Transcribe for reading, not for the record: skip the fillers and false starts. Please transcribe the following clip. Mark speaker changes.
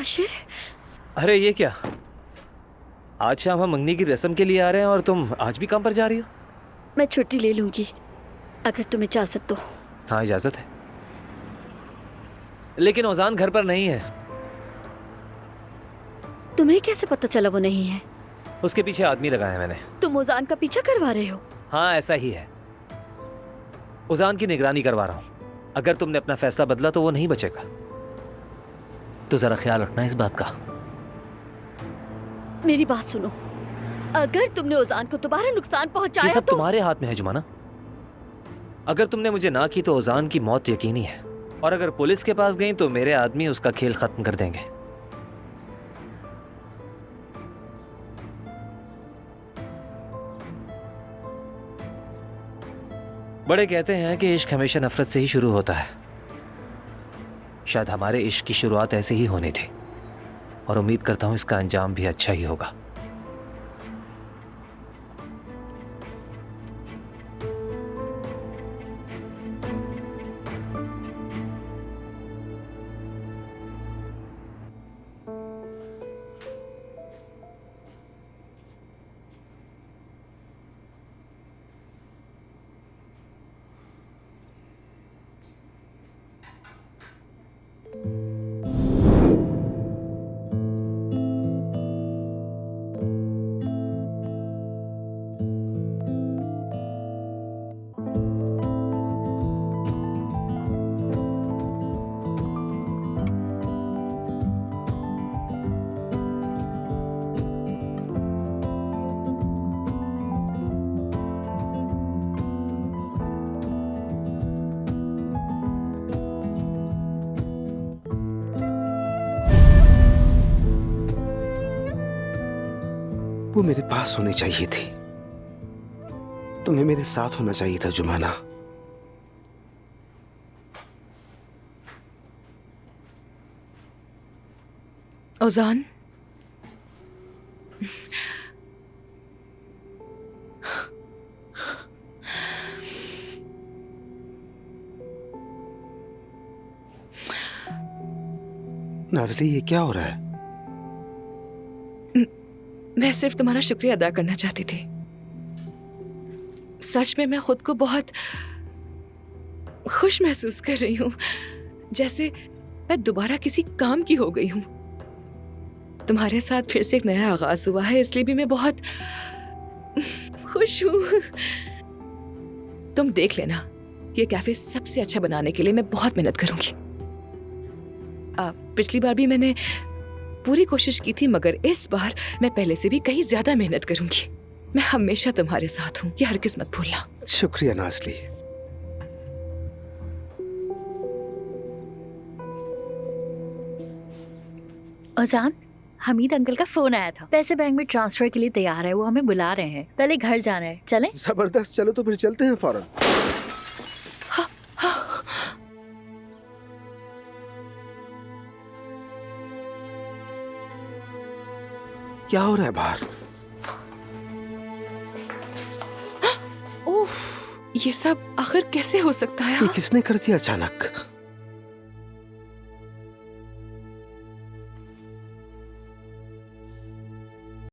Speaker 1: मुबाशिर,
Speaker 2: अरे ये क्या, आज शाम हम मंगनी की रस्म के लिए आ रहे हैं और तुम आज भी काम पर जा रही हो?
Speaker 1: मैं छुट्टी ले लूंगी अगर तुम्हें इजाजत दो।
Speaker 2: हाँ इजाजत है, लेकिन ओजान घर पर नहीं है।
Speaker 1: तुम्हें कैसे पता चला वो नहीं है?
Speaker 2: उसके पीछे आदमी लगाया है मैंने।
Speaker 1: तुम ओजान का पीछा करवा रहे हो?
Speaker 2: हाँ ऐसा ही है, ओजान की निगरानी करवा रहा हूं। अगर तुमने अपना फैसला बदला तो वो नहीं बचेगा, तो जरा ख्याल रखना इस बात का।
Speaker 1: मेरी बात सुनो, अगर तुमने ओजान को दोबारा नुकसान पहुंचाया
Speaker 2: ये सब
Speaker 1: तो
Speaker 2: तुम्हारे हाथ में है जुमाना। अगर तुमने मुझे ना की तो ओजान की मौत यकीनी है, और अगर पुलिस के पास गई तो मेरे आदमी उसका खेल खत्म कर देंगे। बड़े कहते हैं कि इश्क हमेशा नफरत से ही शुरू होता है। शायद हमारे इश्क की शुरुआत ऐसे ही होनी थी, और उम्मीद करता हूं इसका अंजाम भी अच्छा ही होगा।
Speaker 3: वो मेरे पास होनी चाहिए थी, तुम्हें मेरे साथ होना चाहिए था जुमाना।
Speaker 4: ओजान,
Speaker 3: नाज़ली ये क्या हो रहा है?
Speaker 4: मैं सिर्फ तुम्हारा शुक्रिया अदा करना चाहती थी। सच में मैं खुद को बहुत खुश महसूस कर रही हूँ, जैसे मैं दोबारा किसी काम की हो गई हूँ। तुम्हारे साथ फिर से एक नया आगाज हुआ है, इसलिए भी मैं बहुत खुश हूँ। तुम देख लेना, ये कैफे सबसे अच्छा बनाने के लिए मैं बहुत मेहनत करूंगी। पिछली बार भी मैंने पूरी कोशिश की थी, मगर इस बार मैं पहले से भी कहीं ज्यादा मेहनत करूंगी। मैं हमेशा तुम्हारे साथ हूँ, ये हरगिज़ मत भूलना।
Speaker 3: शुक्रिया नाज़ली।
Speaker 1: ओजान, हमीद अंकल का फोन आया था, पैसे बैंक में ट्रांसफर के लिए तैयार है, वो हमें बुला रहे हैं। पहले घर जाना है, चलें?
Speaker 3: जबरदस्त, चलो तो फिर चलते हैं फौरन। क्या हो रहा है बाहर?
Speaker 4: ओह, ये सब आखिर कैसे हो सकता है?
Speaker 3: ये किसने कर दिया अचानक?